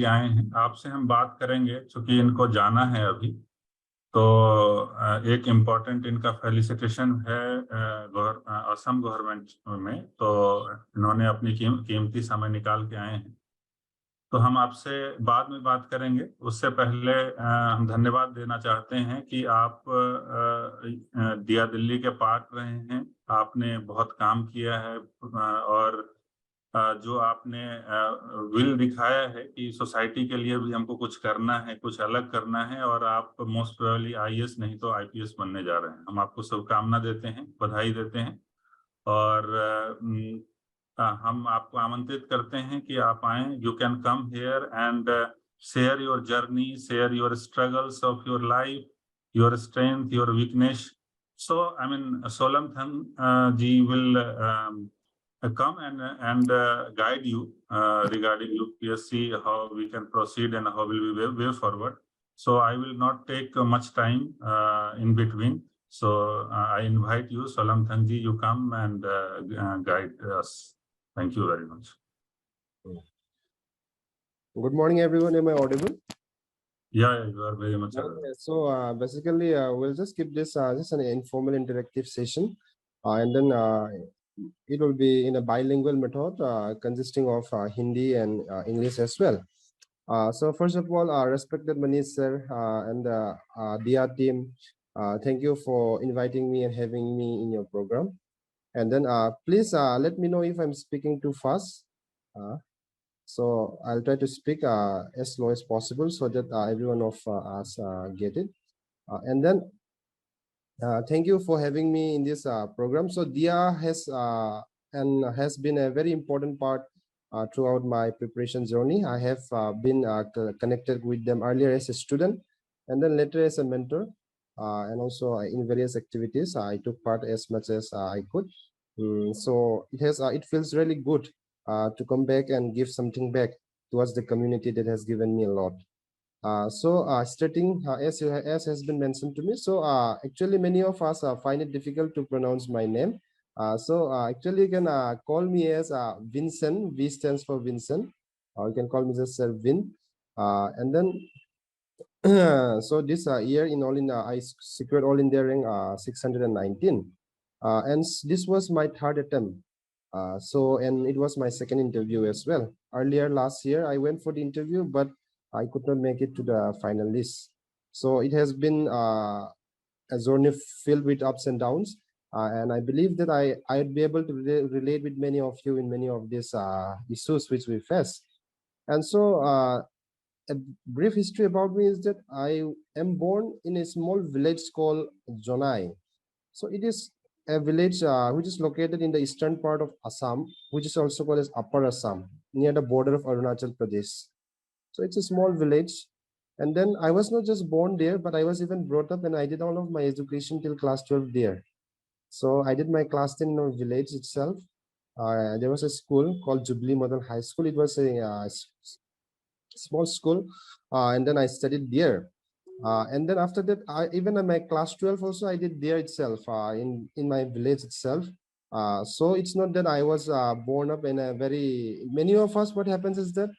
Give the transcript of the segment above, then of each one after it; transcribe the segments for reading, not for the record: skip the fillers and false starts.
लिए आए हैं। आपसे हम बात करेंगे, चूंकि इनको जाना है अभी, तो एक इम्पॉर्टेंट इनका फेलिसिटेशन है असम गवर्नमेंट में। तो इन्होंने अपनी कीमती समय निकाल के आए हैं, तो हम आपसे बाद में बात करेंगे। उससे पहले हम धन्यवाद देना चाहते हैं कि आप दिया दिल्ली के पार्ट रहे हैं। आपने बहुत काम किया है और जो आपने विल दिखाया है कि सोसाइटी के लिए भी हमको कुछ करना है, कुछ अलग करना है, और आप मोस्ट प्रोबेबली आईएएस नहीं तो आईपीएस बनने जा रहे हैं। हम आपको शुभकामना देते हैं, बधाई देते हैं, और हम आपको आमंत्रित करते हैं कि आप आएं। You can come here and share your journey, share your struggles of your life, your strength, your weakness. So I mean, Soilemthang ji will come and guide you regarding UPSC, how we can proceed and how will we way forward. So I will not take much time in between. So I invite you, Soilemthang ji, you come and guide us. Thank you very much. Good morning, everyone. Am I audible? Yeah, you are very much audible. So basically, we'll just keep this just an informal interactive session, and then it will be in a bilingual method consisting of Hindi and English as well. So first of all, respected Manish sir and the DIA team, thank you for inviting me and having me in your program. And then please let me know if I'm speaking too fast. So I'll try to speak as slow as possible so that everyone of us get it. And then thank you for having me in this program. So DIA has been a very important part throughout my preparation journey. I have been connected with them earlier as a student, and then later as a mentor, and also in various activities I took part as much as I could. So it feels really good to come back and give something back towards the community that has given me a lot. Starting as has been mentioned to me, so actually many of us find it difficult to pronounce my name. Actually you can call me as Vincent. V stands for Vincent, or you can call me just Sir Vin. And then so this year in all in I secured all India rank 619, and this was my third attempt. And it was my second interview as well. Earlier last year I went for the interview, but I could not make it to the final list. So it has been a journey filled with ups and downs, and I believe that I'd be able to relate with many of you in many of these issues which we face. And so a brief history about me is that I am born in a small village called Jonai. So it is a village which is located in the eastern part of Assam, which is also called as Upper Assam, near the border of Arunachal Pradesh. So it's a small village. And then I was not just born there, but I was even brought up and I did all of my education till class 12 there. So I did my class 10 in our village itself. There was a school called Jubilee Model High School. It was a small school, and then I studied there. And then after that, even in my class 12 also, I did there itself, in my village itself. So it's not that I was born up in a many of us, what happens is that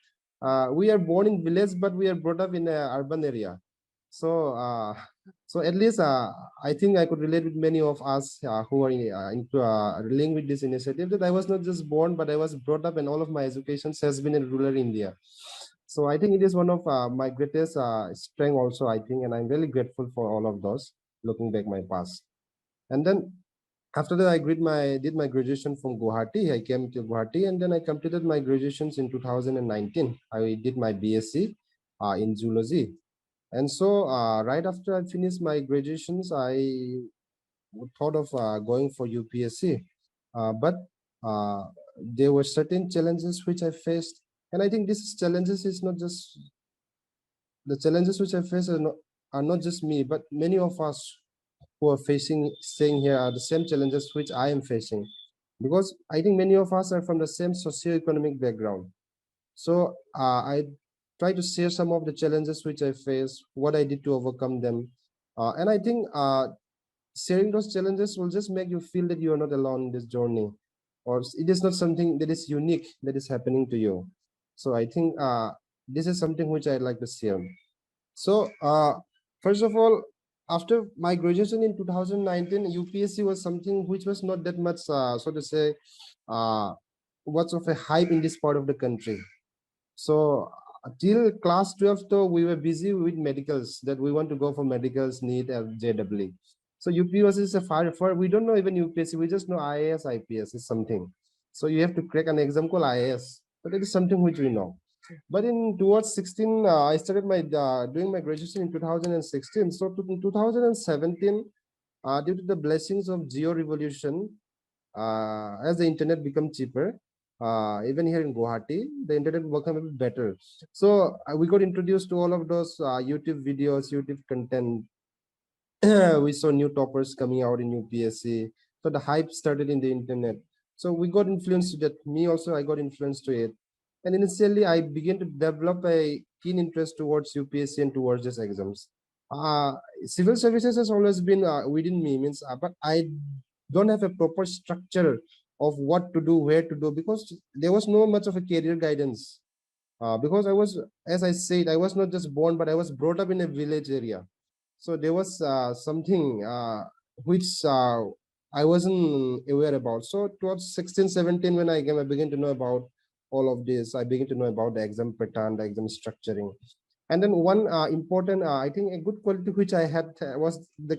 we are born in village, but we are brought up in an urban area. So at least I think I could relate with many of us who are into relating with this initiative, that I was not just born, but I was brought up and all of my education has been in rural India. So I think it is one of my greatest strength also, I think, and I'm really grateful for all of those, looking back my past. And then after that, I did my graduation from Guwahati. I came to Guwahati, and then I completed my graduations in 2019. I did my BSc in zoology. And so right after I finished my graduations, I thought of going for UPSC. But there were certain challenges which I faced. And I think these challenges is not just the challenges which I face are not just me, but many of us who are staying here are the same challenges which I am facing, because I think many of us are from the same socio-economic background. So I try to share some of the challenges which I face, what I did to overcome them, and I think sharing those challenges will just make you feel that you are not alone in this journey, or it is not something that is unique that is happening to you. So I think this is something which I'd like to share. So first of all, after my graduation in 2019, UPSC was something which was not that much, so to say, much of a hype in this part of the country. So till class 12, though, we were busy with medicals, that we want to go for medicals, NEET, and JEE. So UPSC is a far, we don't know even UPSC, we just know IAS, IPS is something. So you have to crack an exam called IAS, but it is something which we know. But in towards 16, I started my doing my graduation in 2016. So in 2017, due to the blessings of Geo Revolution, as the internet become cheaper, even here in Guwahati, the internet become a bit better. So we got introduced to all of those YouTube videos, YouTube content. We saw new toppers coming out in UPSC. So the hype started in the internet. So we got influenced to that. Me also, I got influenced to it. And initially, I began to develop a keen interest towards UPSC and towards these exams. Civil services has always been within me, means, but I don't have a proper structure of what to do, where to do, because there was no much of a career guidance. Because I was, as I said, I was not just born, but I was brought up in a village area. So there was something which I wasn't aware about. So towards 16, 17, when I began to know about all of this, I began to know about the exam pattern, the exam structuring. And then one important, I think a good quality which I had was the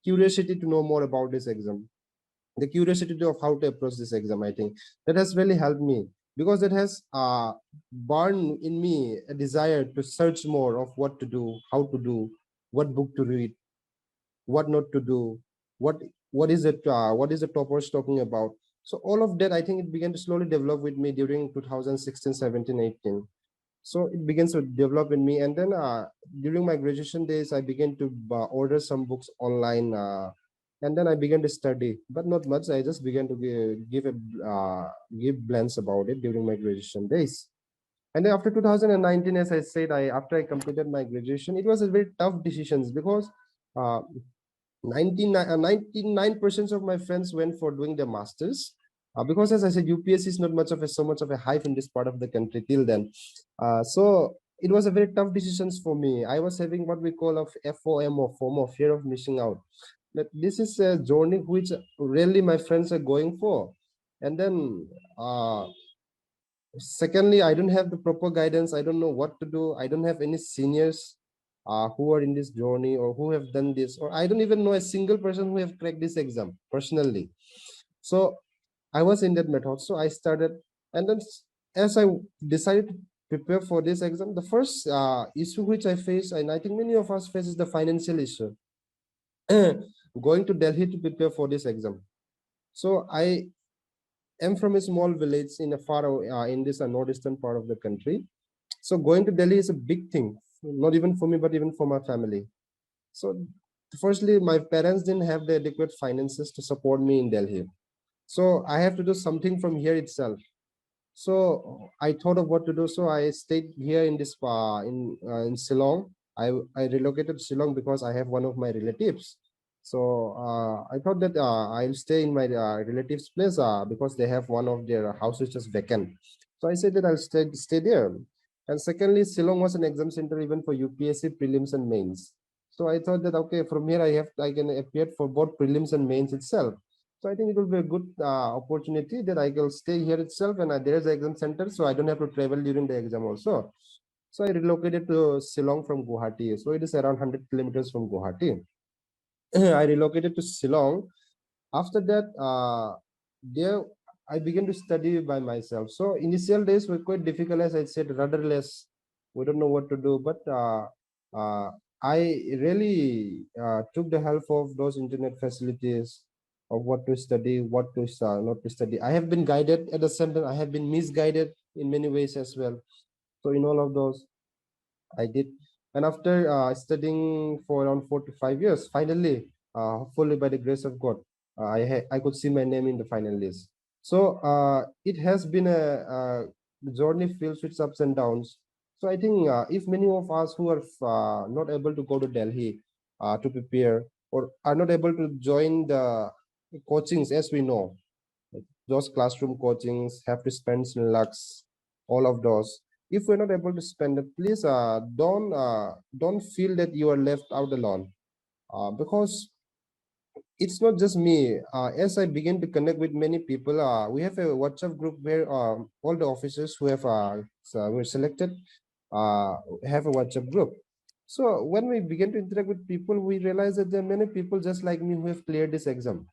curiosity to know more about this exam. The curiosity of how to approach this exam, I think that has really helped me, because it has born in me a desire to search more of what to do, how to do, what book to read, what not to do, what what is it, what is the toppers talking about. So all of that, I think it began to slowly develop with me during 2016, 17, 18. So it begins to develop in me, and then during my graduation days, I began to order some books online, and then I began to study, but not much. I just began to give glance about it during my graduation days. And then after 2019, as I said, after I completed my graduation, it was a very tough decisions, because uh, 99% of my friends went for doing their masters, because as I said, UPSC is not much of a so much of a hype in this part of the country till then. So it was a very tough decisions for me. I was having what we call of FOM, or FOMO, fear of missing out. That this is a journey which really my friends are going for. And then secondly, I don't have the proper guidance. I don't know what to do. I don't have any seniors who are in this journey, or who have done this, or I don't even know a single person who have cracked this exam personally. So I was in that method. So I started, and then as I decided to prepare for this exam, the first issue which I faced, and I think many of us face, is the financial issue. Going to Delhi to prepare for this exam. So I am from a small village in a in this northeastern part of the country. So going to Delhi is a big thing, not even for me, but even for my family. So firstly, my parents didn't have the adequate finances to support me in Delhi. So I have to do something from here itself. So I thought of what to do. So I stayed here in this in Shillong. I relocated to Shillong because I have one of my relatives. So I thought that I'll stay in my relatives' place because they have one of their houses just vacant. So I said that I'll stay there. And secondly, Shillong was an exam center even for UPSC prelims and mains. So I thought that okay, from here I can appear for both prelims and mains itself. So I think it will be a good opportunity that I will stay here itself, and there is an exam center, so I don't have to travel during the exam also. So I relocated to Shillong from Guwahati. So it is around 100 kilometers from Guwahati. I relocated to Shillong. After that, there I began to study by myself. So initial days were quite difficult, as I said, rudderless. We don't know what to do, but I really took the help of those internet facilities of what to study, what to not to study. I have been guided at the same time. I have been misguided in many ways as well. So in all of those, I did. And after studying for around 4 to 5 years, finally, hopefully by the grace of God, I could see my name in the final list. So it has been a journey filled with ups and downs. So I think if many of us who are not able to go to Delhi to prepare, or are not able to join the coachings, as we know, those classroom coachings, have to spend some lakhs, all of those. if we're not able to spend it, please don't feel that you are left out alone, because it's not just me. As I begin to connect with many people, we have a WhatsApp group where all the officers who have were selected uh, have a WhatsApp group. So when we begin to interact with people, we realize that there are many people just like me who have cleared this exam.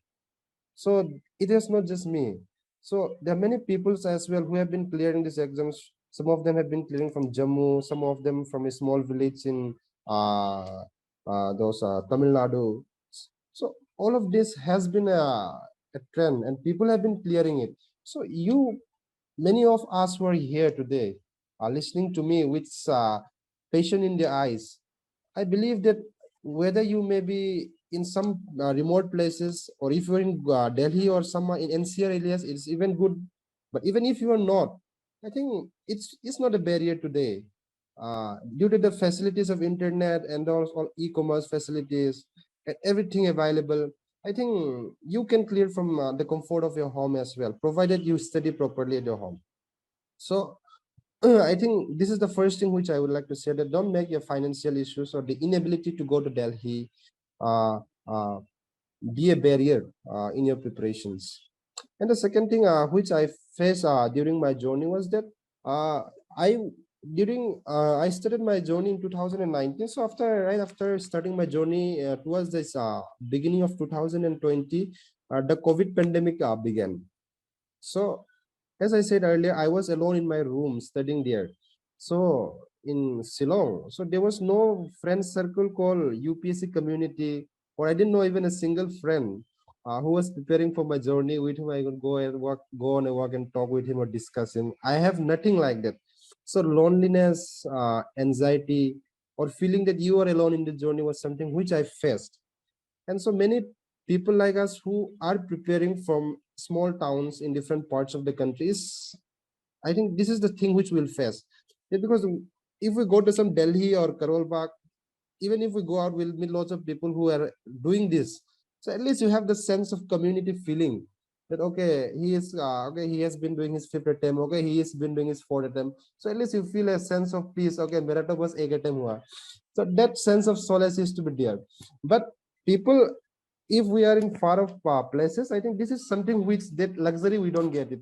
So it is not just me. So there are many people as well who have been clearing these exams. Some of them have been clearing from Jammu, some of them from a small village in those Tamil Nadu. So all of this has been a trend, and people have been clearing it. So many of us who are here today are listening to me with passion in their eyes. I believe that whether you may be in some remote places, or if you're in Delhi or somewhere in NCR areas, it's even good. But even if you are not, I think it's not a barrier today. Due to the facilities of internet and all e-commerce facilities and everything available, I think you can clear from the comfort of your home as well, provided you study properly at your home. So I think this is the first thing which I would like to say, that don't make your financial issues or the inability to go to Delhi uh, uh, be a barrier in your preparations. And the second thing which I faced during my journey was that I I started my journey in 2019. So right after starting my journey towards this beginning of 2020, the COVID pandemic began. So as I said earlier, I was alone in my room studying there. So in Shillong, so there was no friend circle called UPSC community, or I didn't know even a single friend who was preparing for my journey with whom I could go on a walk and talk with him or discuss him. I have nothing like that. So loneliness, anxiety, or feeling that you are alone in the journey was something which I faced. And so many people like us who are preparing from small towns in different parts of the countries, I think this is the thing which we'll face. Yeah, because if we go to some Delhi or Karol Bagh, even if we go out, we'll meet lots of people who are doing this. So at least you have the sense of community feeling that okay, he has been doing his fifth attempt, okay, he has been doing his fourth attempt. So at least you feel a sense of peace. Okay, mera to bas ek attempt hua. So that sense of solace is to be there. But people, if we are in far off places, I think this is something which that luxury we don't get it,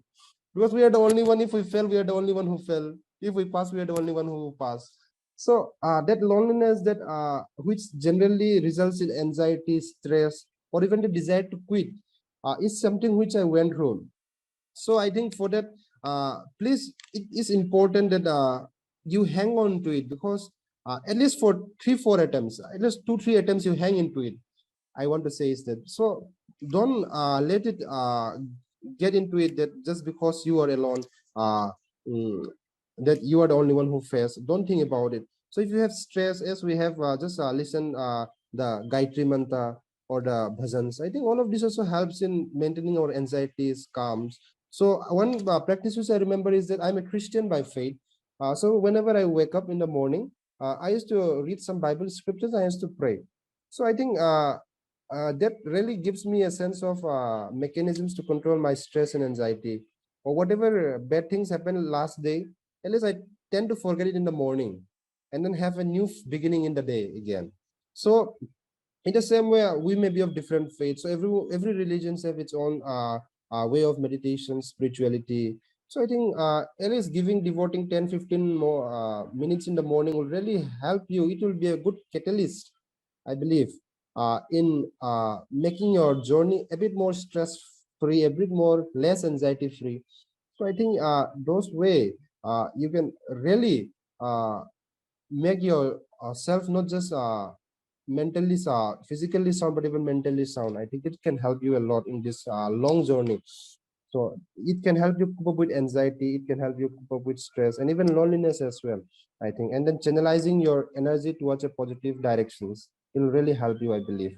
because we are the only one. If we fail, we are the only one who fail. If we pass, we are the only one who pass. So that loneliness, that which generally results in anxiety, stress, or even the desire to quit, is something which I went through. So I think for that, please, it is important that you hang on to it, because at least for 3-4 attempts, at least 2-3 attempts, you hang into it. I want to say is that, so don't let it get into it that just because you are alone, uh, mm, that you are the only one who fails. Don't think about it. So if you have stress, as we have just listen the Gayatri Mantra or the bhajans, I think all of this also helps in maintaining our anxieties, calms. So one practice which I remember is that I'm a Christian by faith. So whenever I wake up in the morning, I used to read some Bible scriptures. I used to pray. So I think that really gives me a sense of mechanisms to control my stress and anxiety, or whatever bad things happened last day. At least I tend to forget it in the morning, and then have a new beginning in the day again. So in the same way, we may be of different faiths. So every religion have its own way of meditation, spirituality. So I think at least devoting 10-15 more minutes in the morning will really help you. It will be a good catalyst, I believe, in making your journey a bit more stress free, a bit more less anxiety free. So I think those way you can really make your self not just mentally physically sound, but even mentally sound. I think it can help you a lot in this long journey. So it can help you cope up with anxiety, it can help you cope up with stress and even loneliness as well, I think. And then channelizing your energy towards a positive directions, it will really help you, I believe.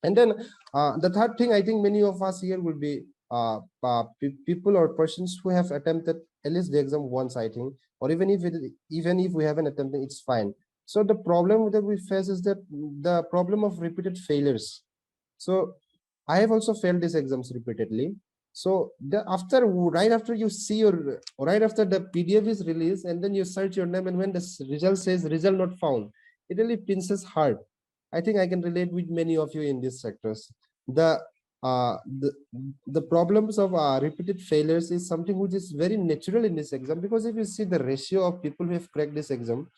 And then the third thing, I think many of us here will be people or persons who have attempted at least the exam once, I think, or even if we haven't attempted, it's fine. So the problem that we face is that the problem of repeated failures. So I have also failed these exams repeatedly. So right after you see your, right after the PDF is released, and then you search your name, and when the result says result not found, it really pinches hard. I think I can relate with many of you in these sectors. The uh, the, the problems of repeated failures is something which is very natural in this exam, because if you see the ratio of people who have cracked this exam,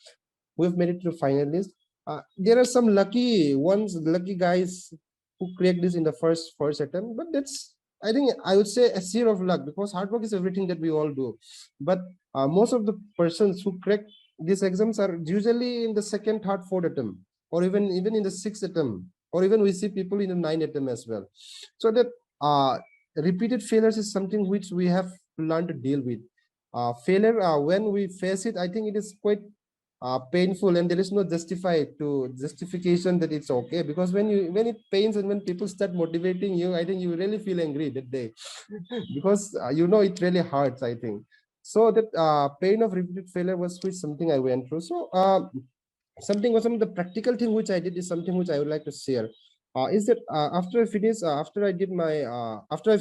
who have made it to finalist, there are some lucky guys who cracked this in the first attempt, but that's, I think I would say, a sheer of luck, because hard work is everything that we all do. But most of the persons who crack these exams are usually in the second, third, fourth attempt, or even in the sixth attempt, or even we see people in the ninth attempt as well. So that repeated failures is something which we have learned to deal with. Failure, when we face it, I think it is quite painful, and there is no justification that it's okay, because when it pains and when people start motivating you, I think you really feel angry that day because it really hurts, I think. So that pain of repeated failure was something I went through. So some of the practical thing which I did is something which I would like to share. Is that after I finished, after I did my, after I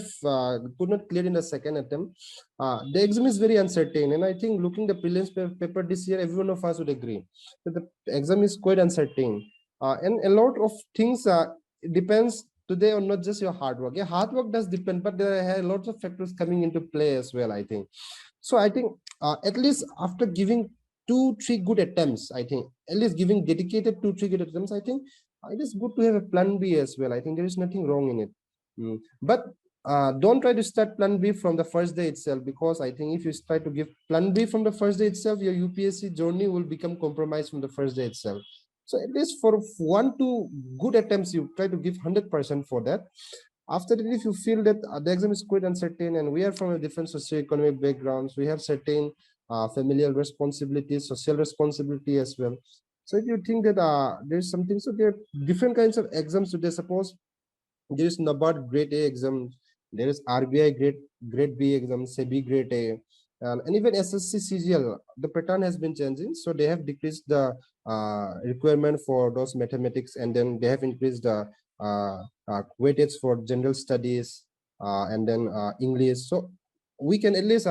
could not clear in the second attempt, the exam is very uncertain. And I think looking the prelims paper this year, everyone of us would agree that the exam is quite uncertain. And a lot of things depends today on not just your hard work. Yeah, hard work does depend, but there are lots of factors coming into play as well, I think. So I think at least after giving 2-3 good attempts, I think at least giving dedicated 2-3 good attempts, I think it is good to have a plan B as well. I think there is nothing wrong in it. But don't try to start plan B from the first day itself, because I think if you try to give plan B from the first day itself, your UPSC journey will become compromised from the first day itself. So at least for 1-2 good attempts, you try to give 100% for that. After that, if you feel that the exam is quite uncertain, and we are from a different socioeconomic backgrounds, we have certain familial responsibilities, social responsibility as well. So if you think that there's something, so there are different kinds of exams today. Suppose there is NABARD grade A exam, there is RBI grade B exam, SEBI grade A, and even SSC CGL. The pattern has been changing, so they have decreased the requirement for those mathematics, and then they have increased the weightage for general studies, and then English. So we can at least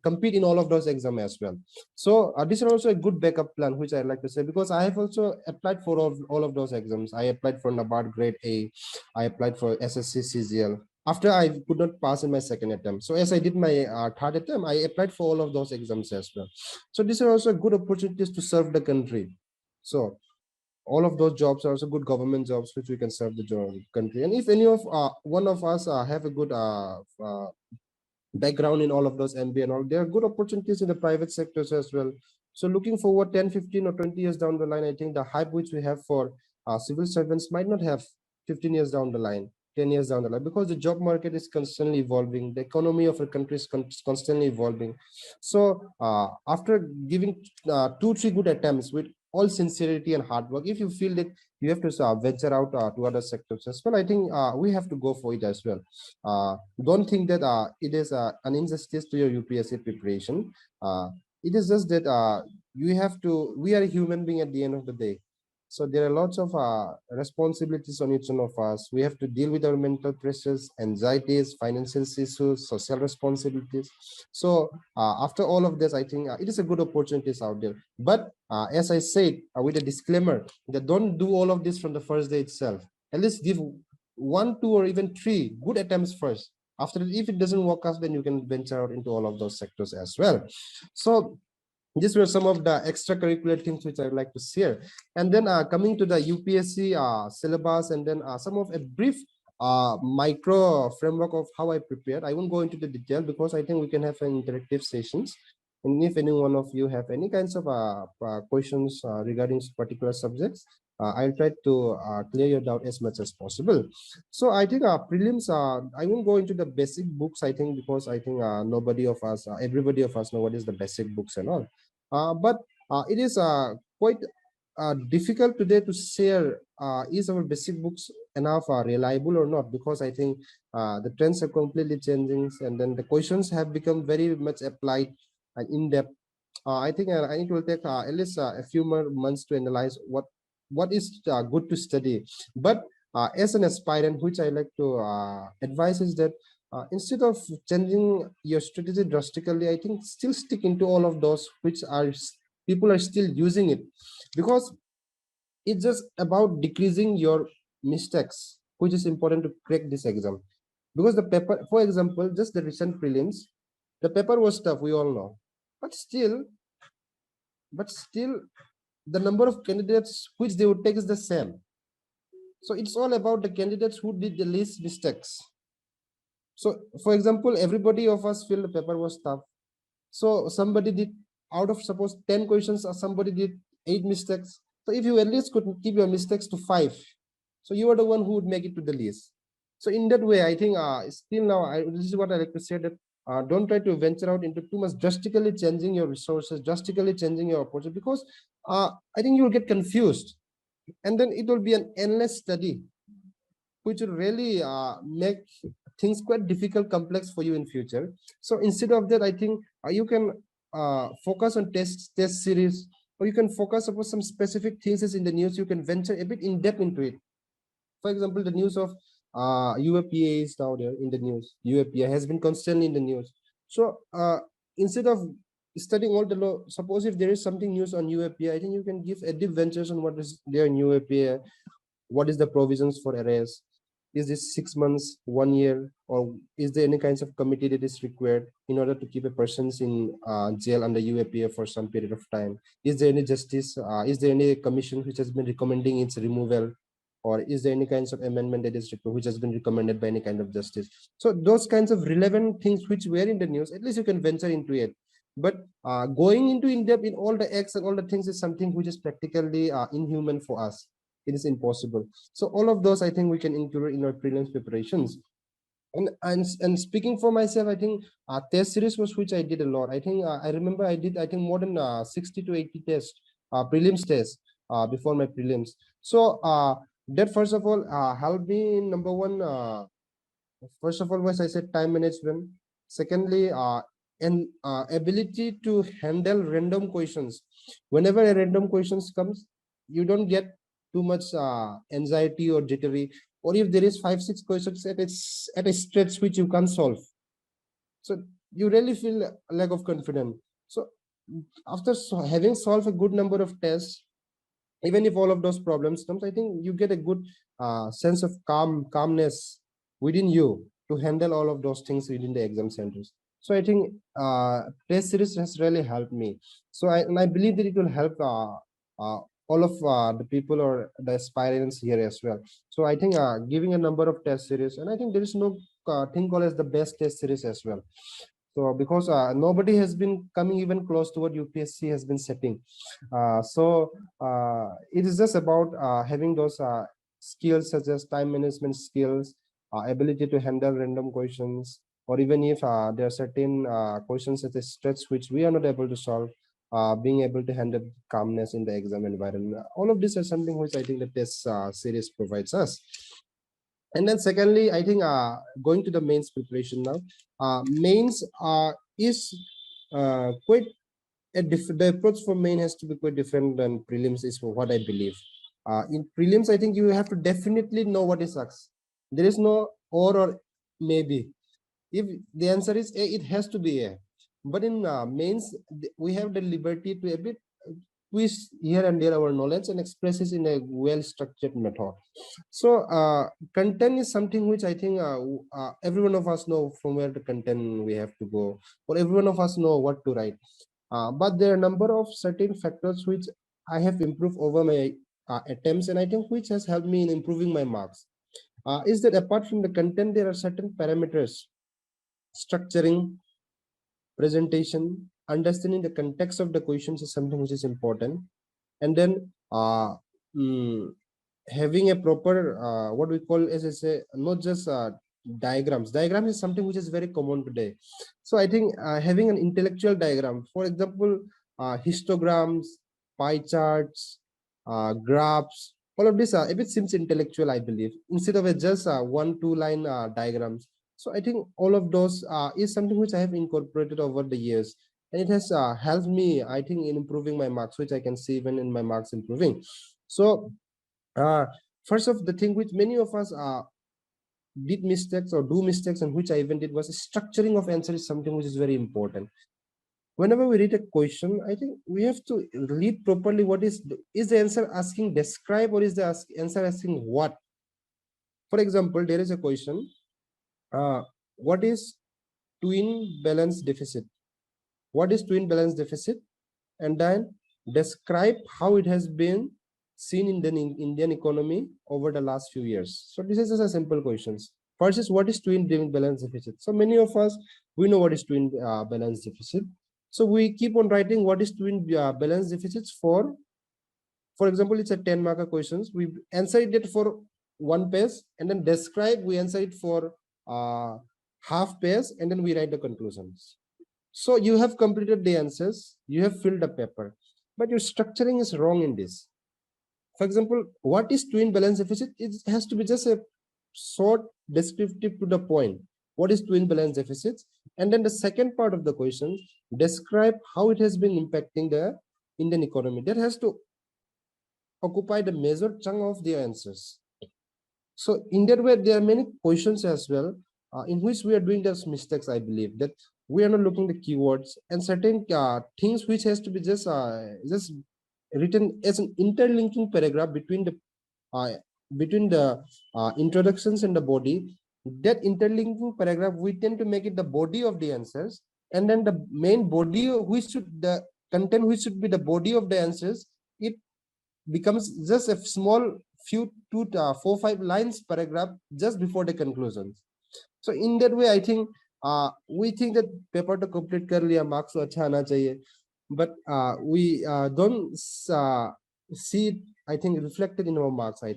compete in all of those exams as well. So this is also a good backup plan, which I like to say, because I have also applied for all of those exams. I applied for NABARD grade A, I applied for SSC CGL after I could not pass in my second attempt. So as I did my third attempt, I applied for all of those exams as well. So these are also good opportunities to serve the country. So all of those jobs are also good government jobs which we can serve the country. And if any of one of us have a good background in all of those MBA and all, there are good opportunities in the private sectors as well. So looking forward 10, 15 or 20 years down the line, I think the hype which we have for civil servants might not have 15 years down the line, 10 years down the line, because the job market is constantly evolving. The economy of a country is constantly evolving. So after giving 2-3 good attempts with all sincerity and hard work, if you feel that you have to venture out to other sectors as well, I think we have to go for it as well. Don't think that it is an injustice to your UPSC preparation. It is just that we are a human being at the end of the day. So there are lots of responsibilities on each one of us. We have to deal with our mental pressures, anxieties, financial issues, social responsibilities. So after all of this, I think it is a good opportunities out there. But as I said, with a disclaimer, that don't do all of this from the first day itself. At least give 1, 2, or even 3 good attempts first. After that, if it doesn't work out, then you can venture out into all of those sectors as well. So these were some of the extracurricular things which I would like to share. And then coming to the UPSC syllabus, and then some of a brief micro framework of how I prepared. I won't go into the detail because I think we can have an interactive sessions. And if any one of you have any kinds of questions regarding particular subjects, I'll try to clear your doubt as much as possible. So I think prelims, I won't go into the basic books, I think, because I think everybody of us know what is the basic books and all. But it is quite difficult today to share is our basic books enough reliable or not, because I think the trends are completely changing, and then the questions have become very much applied and in-depth. I think it will take at least a few more months to analyze what is good to study. But as an aspirant, which I like to advise is that instead of changing your strategy drastically, I think still stick into all of those which are people are still using it, because it's just about decreasing your mistakes, which is important to crack this exam. Because the paper, for example, just the recent prelims, the paper was tough, we all know, but still the number of candidates which they would take is the same. So it's all about the candidates who did the least mistakes. So for example, everybody of us feel the paper was tough, so somebody did, out of suppose 10 questions, or somebody did 8 mistakes. So if you at least could keep your mistakes to 5, so you are the one who would make it to the list. So in that way, I think still now, this is what I like to say, that don't try to venture out into too much drastically changing your resources, drastically changing your approach, because I think you will get confused, and then it will be an endless study, which will really make things quite difficult, complex for you in future. So instead of that, I think you can focus on test series, or you can focus upon some specific things in the news. You can venture a bit in depth into it. For example, the news of UAPA is now there in the news. UAPA has been constantly in the news. So instead of studying all the law, suppose if there is something news on UAPA, I think you can give a deep ventures on what is there in UAPA, what is the provisions for arrest, is this 6 months, 1 year, or is there any kinds of committee that is required in order to keep a person in jail under UAPA for some period of time? Is there any justice? Is there any commission which has been recommending its removal? Or is there any kinds of amendment that is which has been recommended by any kind of justice? So those kinds of relevant things which were in the news, at least you can venture into it. But going into in depth in all the acts and all the things is something which is practically inhuman for us. It is impossible. So all of those, I think, we can include in our prelims preparations. And speaking for myself, I think test series was which I did a lot. I think I remember I did, I think, more than 60 to 80 tests, prelims tests before my prelims. So that first of all helped me in number one. First of all, was I said time management. Secondly, and ability to handle random questions. Whenever a random questions comes, you don't get too much anxiety or jittery. Or if there is 5-6 questions at a stretch which you can't solve, so you really feel a lack of confidence. So after having solved a good number of tests, even if all of those problems comes, I think you get a good sense of calmness within you to handle all of those things within the exam centers. So I think test series has really helped me. So I believe that it will help all of the people or the aspirants here as well. So I think giving a number of test series, and I think there is no thing called as the best test series as well. So because nobody has been coming even close to what UPSC has been setting. It is just about having those skills such as time management skills, ability to handle random questions, or even if there are certain questions such as stretch which we are not able to solve, being able to handle calmness in the exam environment. All of this is something which I think the test series provides us. And then secondly, I think going to the mains preparation now. Mains is quite the approach for main has to be quite different than prelims is what I believe. In prelims, I think you have to definitely know what is sucks. There is no or maybe. If the answer is A, it has to be A. But in mains, we have the liberty to a bit twist here and there our knowledge and express it in a well-structured method. So content is something which I think every one of us know from where the content we have to go, or every one of us know what to write. But there are a number of certain factors which I have improved over my attempts, and I think which has helped me in improving my marks. Is that apart from the content, there are certain parameters, structuring, presentation, understanding the context of the questions is something which is important. And then having a proper what we call as I say, not just diagrams is something which is very common today. So I think having an intellectual diagram, for example, histograms, pie charts, graphs, all of this a bit seems intellectual, I believe, instead of a just 1-2 line diagrams. So I think all of those is something which I have incorporated over the years, and it has helped me, I think, in improving my marks, which I can see even in my marks improving. So first of the thing which many of us did mistakes or do mistakes and which I even did was structuring of answer is something which is very important. Whenever we read a question, I think we have to read properly. What is the answer asking describe, or is the answer asking what? For example, there is a question, what is twin balance deficit? What is twin balance deficit? And then describe how it has been seen in the Indian economy over the last few years. So this is just a simple questions. First is, what is twin balance deficit? So many of us, we know what is twin balance deficit. So we keep on writing what is twin balance deficits for example, it's a 10 marker questions. We answer it for one page, and then describe, we answer it for half page, and then we write the conclusions. So you have completed the answers, you have filled the paper, but your structuring is wrong in this. For example, what is twin balance deficit? It has to be just a short descriptive to the point. What is twin balance deficits? And then the second part of the question, describe how it has been impacting the Indian economy. That has to occupy the major chunk of their answers. So in that way, there are many questions as well in which we are doing those mistakes. I believe that we are not looking the keywords and certain things which has to be just written as an interlinking paragraph between the introductions and the body. That interlinking paragraph, we tend to make it the body of the answers, and then the main body, the content which should be the body of the answers, it becomes just a small few 4-5 lines paragraph just before the conclusions. So in that way, I think we think that paper to complete kar liya, marks to acha aana chahiye, but we don't see it, I think, reflected in our marks. I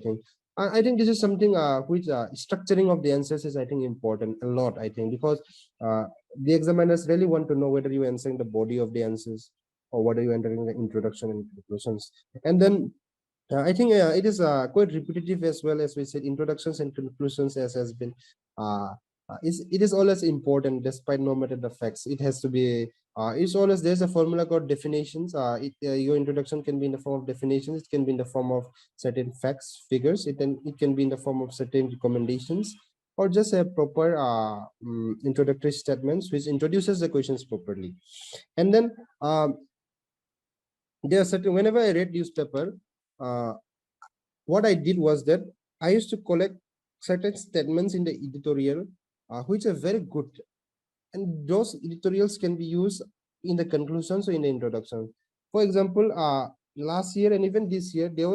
think this is something which structuring of the answers is, I think, important a lot. I think because the examiners really want to know whether you are answering the body of the answers or whether you are entering the introduction and conclusions. And then I think it is quite repetitive as well. As we said, introductions and conclusions has been it is always important despite no matter the facts. It has to be it's always, there's a formula called definitions. Your introduction can be in the form of definitions, it can be in the form of certain facts, figures, it can be in the form of certain recommendations, or just a proper introductory statements which introduces the questions properly. And then there are certain, whenever I read newspaper, what I did was that I used to collect certain statements in the editorial which are very good, and those editorials can be used in the conclusions or in the introduction. For example, last year and even this year, there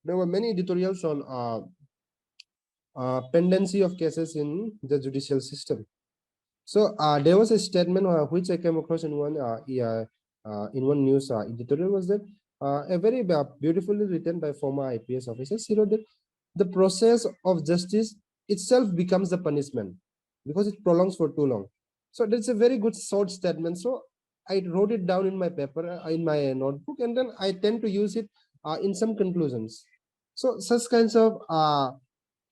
were many editorials on pendency of cases in the judicial system. So there was a statement which I came across in one news editorial, was that a very beautifully written by former IPS officers. He wrote that the process of justice itself becomes the punishment because it prolongs for too long. So that's a very good short statement. So I wrote it down in my paper, in my notebook, and then I tend to use it in some conclusions. So such kinds of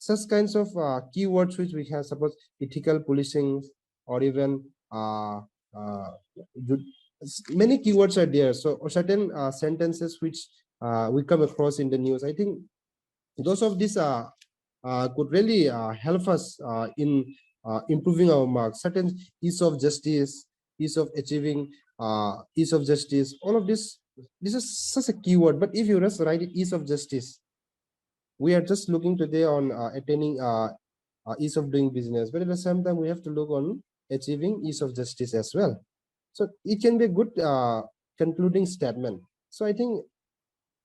keywords which we have, suppose ethical policing, or even many keywords are there. So or certain sentences which we come across in the news. I think those of these could really help us in improving our marks. Certain ease of justice, ease of achieving ease of justice, all of this is such a keyword. But if you just write it ease of justice, we are just looking today on attaining ease of doing business, but at the same time we have to look on achieving ease of justice as well. So it can be a good concluding statement. So I think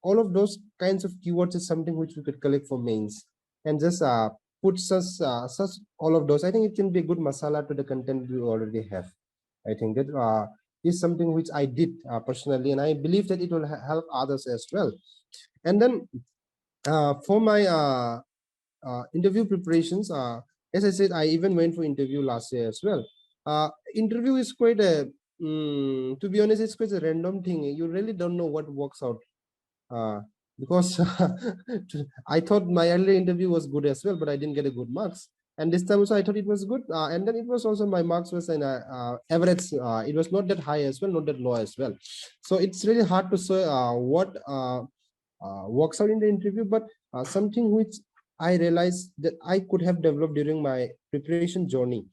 all of those kinds of keywords is something which we could collect for mains and just put such all of those. I think it can be a good masala to the content we already have. I think that is something which I did personally, and I believe that it will help others as well. And then for my interview preparations, as I said, I even went for interview last year as well. Interview is quite a to be honest, it's quite a random thing. You really don't know what works out because I thought my earlier interview was good as well, but I didn't get a good marks. And this time also I thought it was good, and then it was also, my marks was an average. It was not that high as well, not that low as well. So it's really hard to say what works out in the interview, but something which I realized that I could have developed during my preparation journey.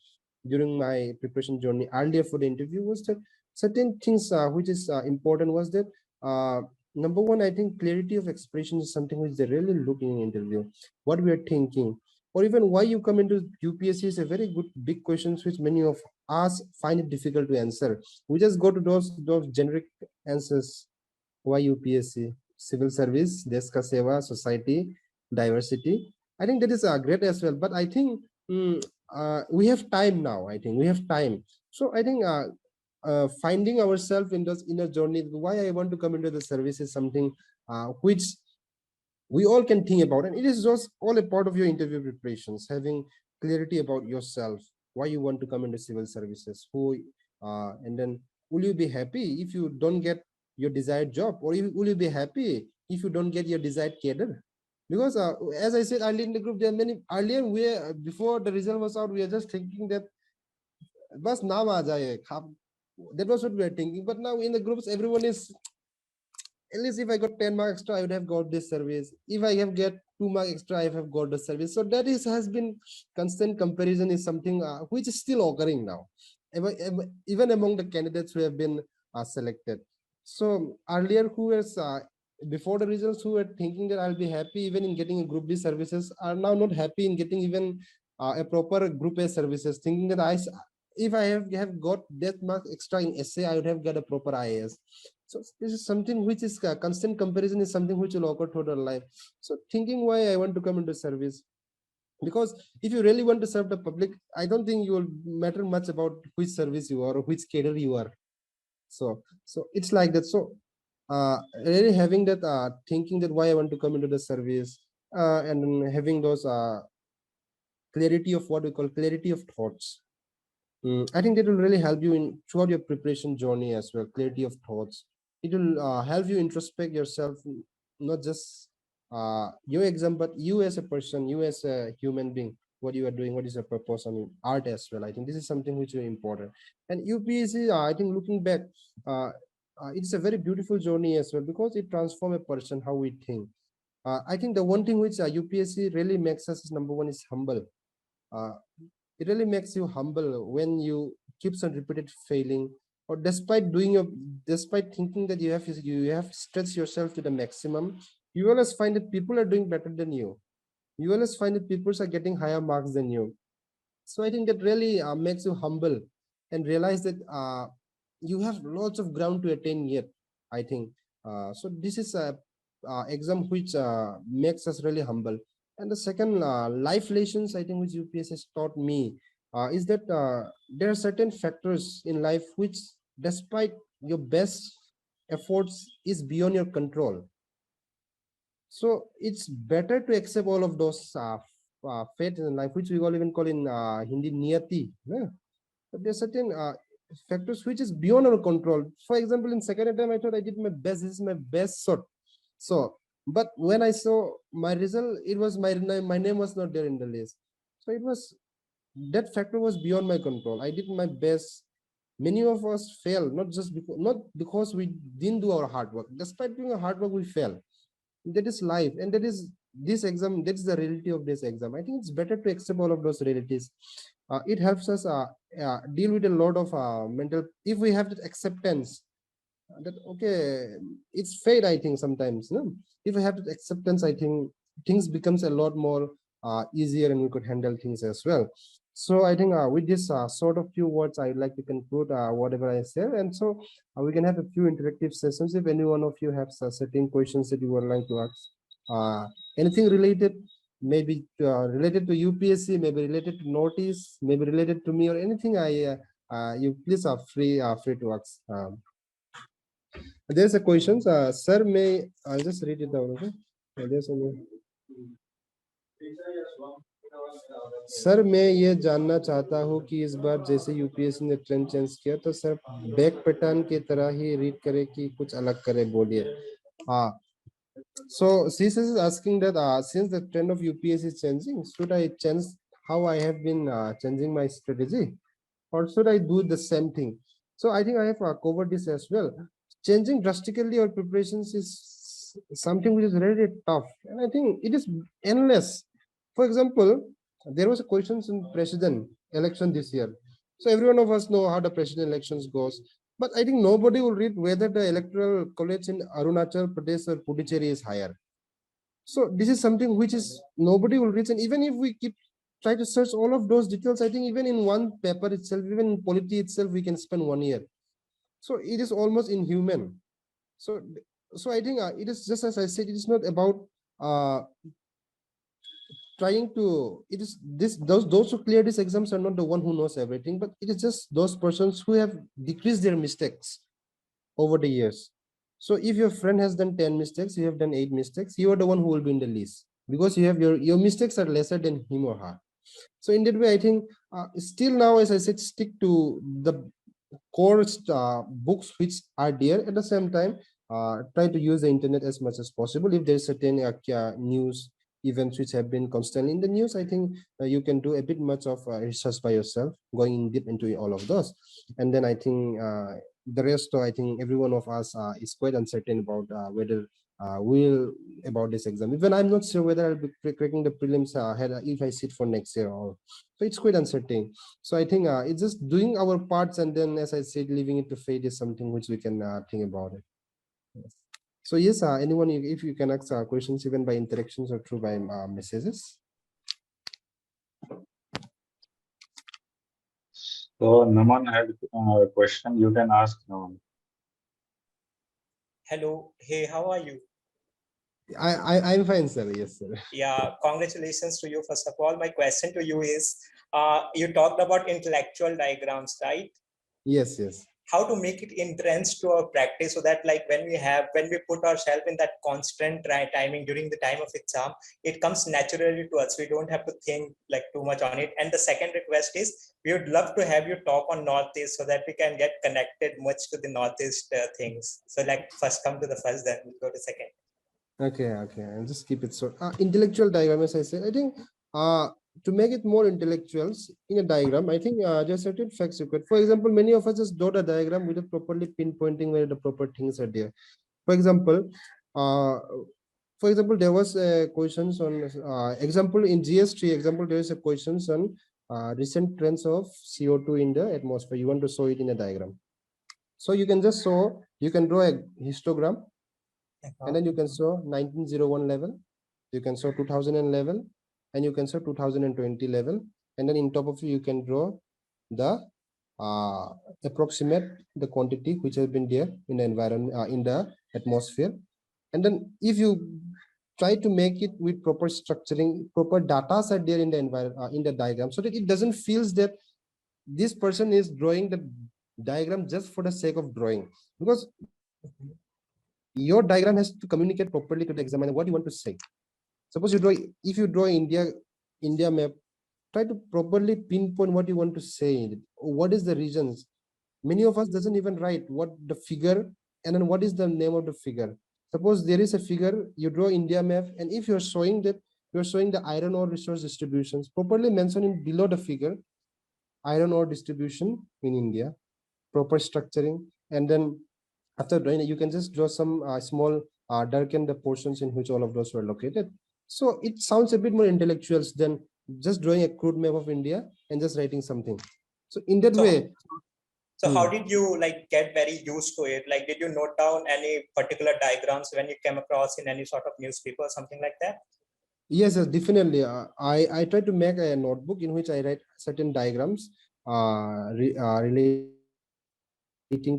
During my preparation journey earlier for the interview was that certain things which is important was that uh, number one, I think clarity of expression is something which they really look in an interview. What we are thinking, or even why you come into UPSC is a very good big questions which many of us find it difficult to answer. We just go to those generic answers. Why UPSC? Civil service, desh ka seva, society, diversity. I think that is great as well. But I think we have time now. I think we have time. So I think finding ourselves in this inner journey, why I want to come into the service is something which we all can think about, and it is just all a part of your interview preparations, having clarity about yourself, why you want to come into civil services, who and then will you be happy if you don't get your desired job, or will you be happy if you don't get your desired cadre? Because as I said earlier in the group, there are many earlier before the result was out, we are just thinking that bas naam aa jaye, that was what we are thinking. But now in the groups everyone is, at least if I got 10 marks extra, I would have got this service. If I have get 2 marks extra, I have got the service. So that is has been constant comparison is something which is still occurring now, even among the candidates who have been selected. So earlier, who was before the results, who were thinking that I'll be happy even in getting a Group B services, are now not happy in getting even a proper Group A services, thinking that if I have got that marks extra in essay, I would have got a proper IAS. So this is something which is constant comparison is something which will occur throughout our life. So thinking why I want to come into service, because if you really want to serve the public, I don't think you will matter much about which service you are or which cadre you are. So it's like that. So really having that thinking that why I want to come into the service, and then having those clarity of what we call clarity of thoughts. I think that will really help you in throughout your preparation journey as well. Clarity of thoughts. It will help you introspect yourself, not just your exam, but you as a person, you as a human being. What you are doing, what is your purpose? I mean, art as well. I think this is something which is very important. And UPSC, I think looking back, it's a very beautiful journey as well, because it transforms a person how we think. I think the one thing which UPSC really makes us is number one is humble. Uh, it really makes you humble when you keeps on repeated failing, or despite thinking that you have stretched yourself to the maximum, you always find that people are doing better than you. You always find that people are getting higher marks than you. So I think that really makes you humble and realize that you have lots of ground to attain yet. I think so. This is a exam which makes us really humble. And the second life lessons I think which UPS has taught me is that there are certain factors in life which, despite your best efforts, is beyond your control. So it's better to accept all of those fate in life, which we all even call in Hindi niyati. Yeah? But there's certain factors which is beyond our control. For example, in second attempt, I thought I did my best. This is my best shot. So, but when I saw my result, it was my name was not there in the list. So it was, that factor was beyond my control. I did my best. Many of us fail, not because we didn't do our hard work. Despite doing our hard work, we fail. That is life, and that is this exam. That is the reality of this exam. I think it's better to accept all of those realities. It helps us deal with a lot of mental, if we have that acceptance that okay, it's fate. I think sometimes, no, if we have that acceptance, I think things becomes a lot more easier, and we could handle things as well. So I think with this sort of few words, I would like to conclude whatever I said. And so we can have a few interactive sessions if any one of you have certain questions that you would like to ask. Anything related, maybe related to UPSC, maybe related to notice, maybe related to me, or anything. You please are free to ask. There's a question, sir. May I'll just read it down. Okay. There's a sir मैं ये जानना चाहता हूँ कि इस बार जैसे UPSC ने trend change किया, तो सर बैक पैटर्न की तरह ही रीड करे कि कुछ अलग करे, बोलिए. हाँ. So CSS is asking that since the trend of UPSC is changing, should I change how I have been changing my strategy, or should I do the same thing? So I think I have covered this as well. Changing drastically our preparations is something which is really tough, and I think it is endless. For example, there was a questions in president election this year. So every one of us know how the president elections goes. But I think nobody will read whether the electoral college in Arunachal Pradesh or Puducherry is higher. So this is something which is nobody will reach. And even if we keep try to search all of those details, I think even in one paper itself, even in polity itself, we can spend 1 year. So it is almost inhuman. So I think it is just as I said, it is not about trying to, it is this those who clear these exams are not the one who knows everything, but it is just those persons who have decreased their mistakes over the years. So if your friend has done 10 mistakes, you have done 8 mistakes, you are the one who will be in the list because you have your mistakes are lesser than him or her. So in that way, I think still now, as I said, stick to the core books which are there. At the same time, try to use the internet as much as possible. If there's certain news events which have been constantly in the news, I think you can do a bit much of research by yourself, going deep into all of those. And then I think the rest, I think every one of us is quite uncertain about whether will about this exam. Even I'm not sure whether I'll be cracking the prelims if I sit for next year or so. It's quite uncertain. So I think it's just doing our parts, and then, as I said, leaving it to fate is something which we can think about it. Yes. So yes, anyone, if you can ask questions even by interactions or through by messages. So Naman had a question. You can ask Naman. Hello. Hey, how are you? I'm fine, sir. Yes, sir. Yeah, congratulations to you. First of all, my question to you is, you talked about intellectual diagrams, right? Yes, yes. How to make it entrenched to our practice so that like when we put ourselves in that constant timing during the time of exam, it comes naturally to us. We don't have to think like too much on it. And the second request is, we would love to have you talk on Northeast so that we can get connected much to the Northeast things. So like first come to the first, then we'll go to second. Okay, I'll just keep it short. Intellectual diagram, as I said, I think to make it more intellectuals in a diagram, I think there are certain facts required. For example, many of us just dot a diagram without properly pinpointing where the proper things are there. For example, there was a questions on example in GS3 example. There is a questions on recent trends of CO2 in the atmosphere. You want to show it in a diagram. So you can just show, you can draw a histogram. And then you can show 1901 level, you can show 2000 level, and you can show 2020 level. And then in top of it, you can draw the approximate the quantity which has been there in the environment, in the atmosphere. And then if you try to make it with proper structuring, proper data are there in the environment, in the diagram, so that it doesn't feels that this person is drawing the diagram just for the sake of drawing, because your diagram has to communicate properly to the examiner what you want to say. Suppose you draw, if you draw India map, try to properly pinpoint what you want to say. What is the regions? Many of us doesn't even write what the figure and then what is the name of the figure. Suppose there is a figure, you draw India map, and if you're showing that you're showing the iron ore resource distributions, properly mention in below the figure, iron ore distribution in India, proper structuring, and then after drawing it, you can just draw some small darken the portions in which all of those were located. So it sounds a bit more intellectuals than just drawing a crude map of India and just writing something. So in that way. So how did you like get very used to it? Like, did you note down any particular diagrams when you came across in any sort of newspaper or something like that? Yes, definitely. I try to make a notebook in which I write certain diagrams relating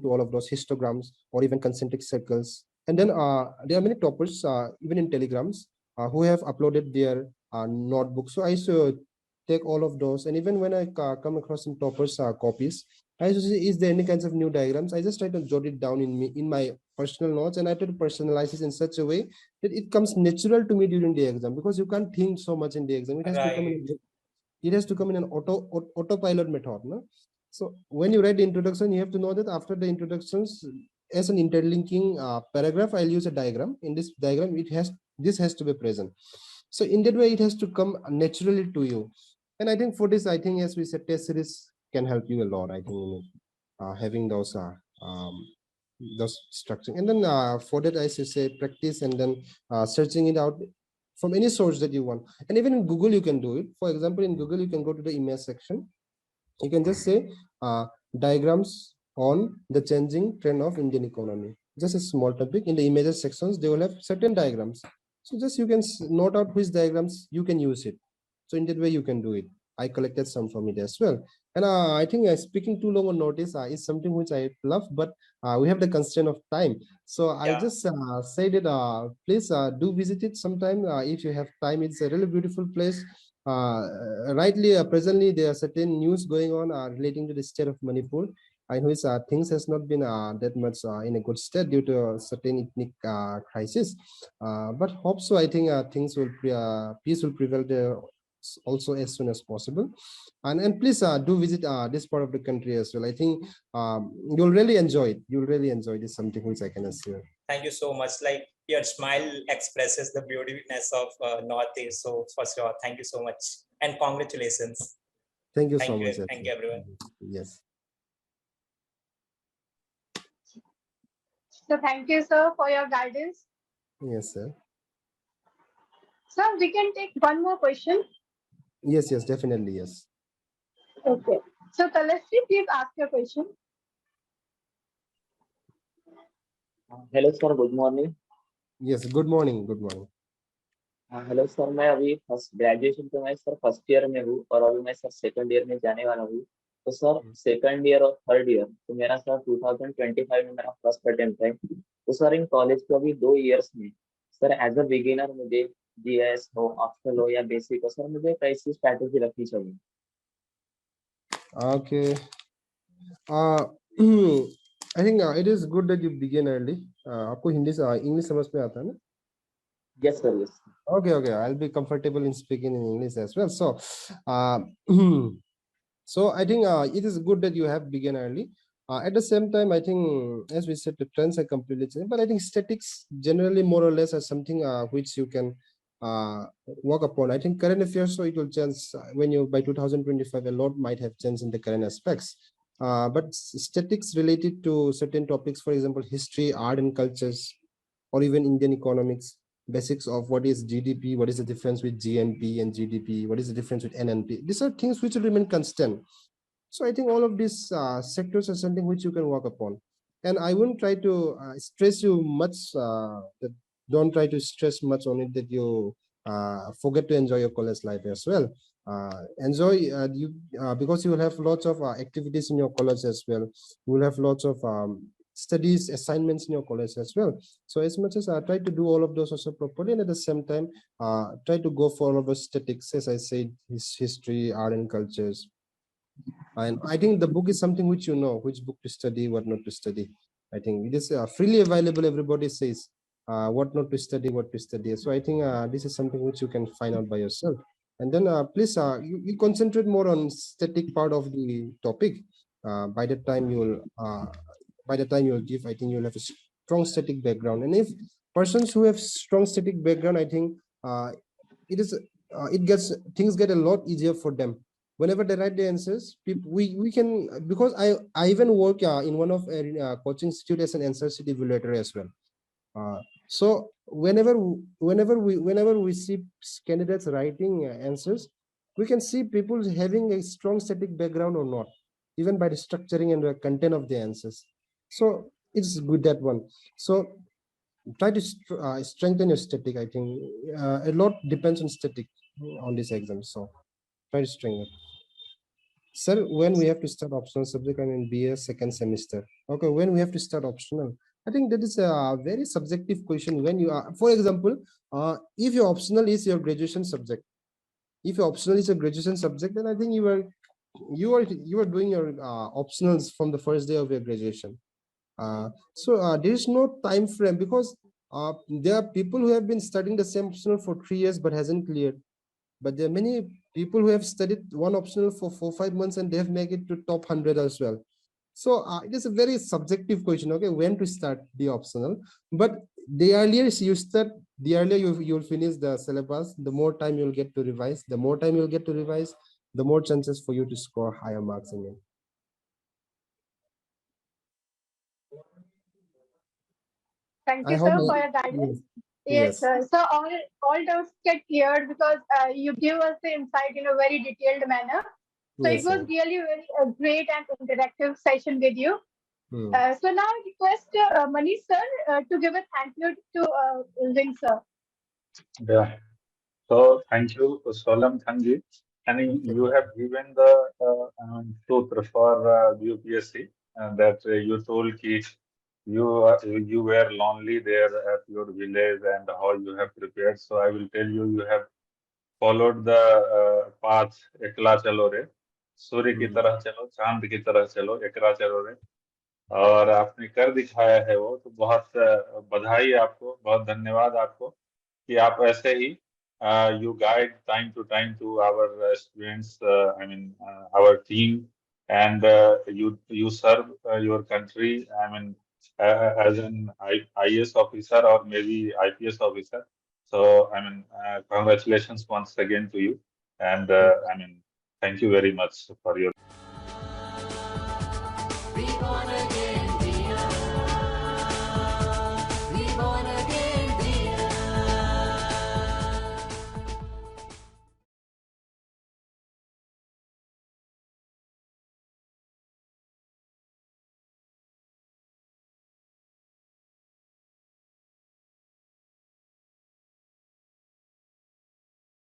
to all of those histograms or even concentric circles. And then there are many toppers, even in telegrams, who have uploaded their notebook. So I used to take all of those, and even when I come across some toppers copies, I used to see, is there any kinds of new diagrams? I just try to jot it down in my personal notes, and I try to personalize it in such a way that it comes natural to me during the exam, because you can't think so much in the exam. It has to come in, it has to come in an autopilot method, no? So when you write the introduction, you have to know that after the introductions, as an interlinking paragraph, I'll use a diagram. In this diagram, this has to be present. So in that way, it has to come naturally to you. And I think for this, I think, as we said, test series can help you a lot. I think having those structuring, and then for that, I should say practice, and then searching it out from any source that you want. And even in Google, you can do it. For example, in Google, you can go to the image section. You can just say diagrams on the changing trend of Indian economy. Just a small topic. In the images sections, they will have certain diagrams. So just you can note out which diagrams you can use it. So in that way, you can do it. I collected some from it as well. And I think speaking too long on notice is something which I love, but we have the constraint of time. So I just say that please do visit it sometime if you have time. It's a really beautiful place. Presently, there are certain news going on relating to the state of Manipur, in which things has not been that much in a good state due to a certain ethnic crisis. But hope so. I think things will peace will prevail there also as soon as possible. And please do visit this part of the country as well. I think you'll really enjoy it. You'll really enjoy it. It's something which I can assure. Thank you so much. Like your smile expresses the beautiness of Northeast. So for sure, thank you so much and congratulations. Thank you so much. Thank you, everyone. Yes. So thank you, sir, for your guidance. Yes, sir. Sir, we can take one more question. Yes, definitely, yes. Okay. So Talasri, please ask your question. Hello sir, good morning. Yes, good morning. Good morning. Hello sir, मैं अभी graduation तो मैं sir first year में हूँ और अभी मैं sir second year में जाने वाला हूँ. तो सर सेकंड ईयर और थर्ड ईयर तो मेरा सर 2025 में मेरा फर्स्ट अटेम्प्ट है. तो सर इन कॉलेज के अभी 2 इयर्स में सर एज अ बिगिनर मुझे जीएस हो, ऑप्शनल हो या बेसिक हो, सर मुझे कैसी स्ट्रैटेजी रखनी चाहिए? Okay. I think it is good that you begin early. आपको हिंदी से इंग्लिश समझ में आता है ना? Yes sir, yes. Okay. I'll be comfortable in speaking in English as well. So, so I think it is good that you have begun early. At the same time, I think, as we said, the trends are completely changed. But I think statics generally more or less are something which you can work upon. I think current affairs, so it will change when you by 2025, a lot might have changed in the current aspects. But statics related to certain topics, for example, history, art and cultures, or even Indian economics, basics of what is GDP, what is the difference with GNP and GDP, what is the difference with NNP. These are things which will remain constant. So I think all of these sectors are something which you can work upon. And I wouldn't try to stress you much, don't try to stress much on it that you forget to enjoy your college life as well. Enjoy because you will have lots of activities in your college as well. You will have lots of studies, assignments in your college as well. So as much as try to do all of those also properly, and at the same time, try to go for all of those statics, as I said, history, art and cultures. And I think the book is something which you know, which book to study, what not to study. I think it is freely available. Everybody says what not to study, what to study. So I think this is something which you can find out by yourself. And then please, you concentrate more on static part of the topic. By the time you'll give, I think you'll have a strong static background. And if persons who have strong static background, I think things get a lot easier for them. Whenever they write the answers, we can, because I even work in one of coaching institute as an answer sheet evaluator as well. So whenever we see candidates writing answers, we can see people having a strong static background or not, even by the structuring and the content of the answers. So it's good, that one. So try to strengthen your static. I think a lot depends on static on this exam. So try to strengthen it. Sir, when we have to start optional subject, I mean BA second semester. Okay, when we have to start optional, I think that is a very subjective question. When you are, for example, if your optional is your graduation subject, then I think you are doing your optionals from the first day of your graduation. So there is no time frame, because there are people who have been studying the same optional for 3 years but hasn't cleared. But there are many people who have studied one optional for 4-5 months and they have made it to top 100 as well. So it is a very subjective question, okay, when to start the optional. But the earlier you start, the earlier you'll finish the syllabus, the more time you'll get to revise. The more time you'll get to revise, the more chances for you to score higher marks in it. Thank you, sir, for your guidance. Yes, sir. So all doubts get cleared because you give us the insight in a very detailed manner. So Yes, it was sir. really very great and interactive session with you. Hmm. So now I request Manish sir to give a thank you to Zing sir. Yeah. So thank you, Soilemthang ji. And you have given the sutra for UPSC that you told ki you were lonely there at your village and how you have prepared. So I will tell you, you have followed the path एकला चलो रे सूर्य की तरह चलो चांद की तरह चलो एकला चलो रे और आपने कर दिखाया है वो तो बहुत बधाई आपको बहुत धन्यवाद आपको कि आप ऐसे ही you guide time to time to our students I mean our team and you serve your country I mean as an IAS officer or maybe IPS officer so I mean congratulations once again to you and I mean thank you very much for your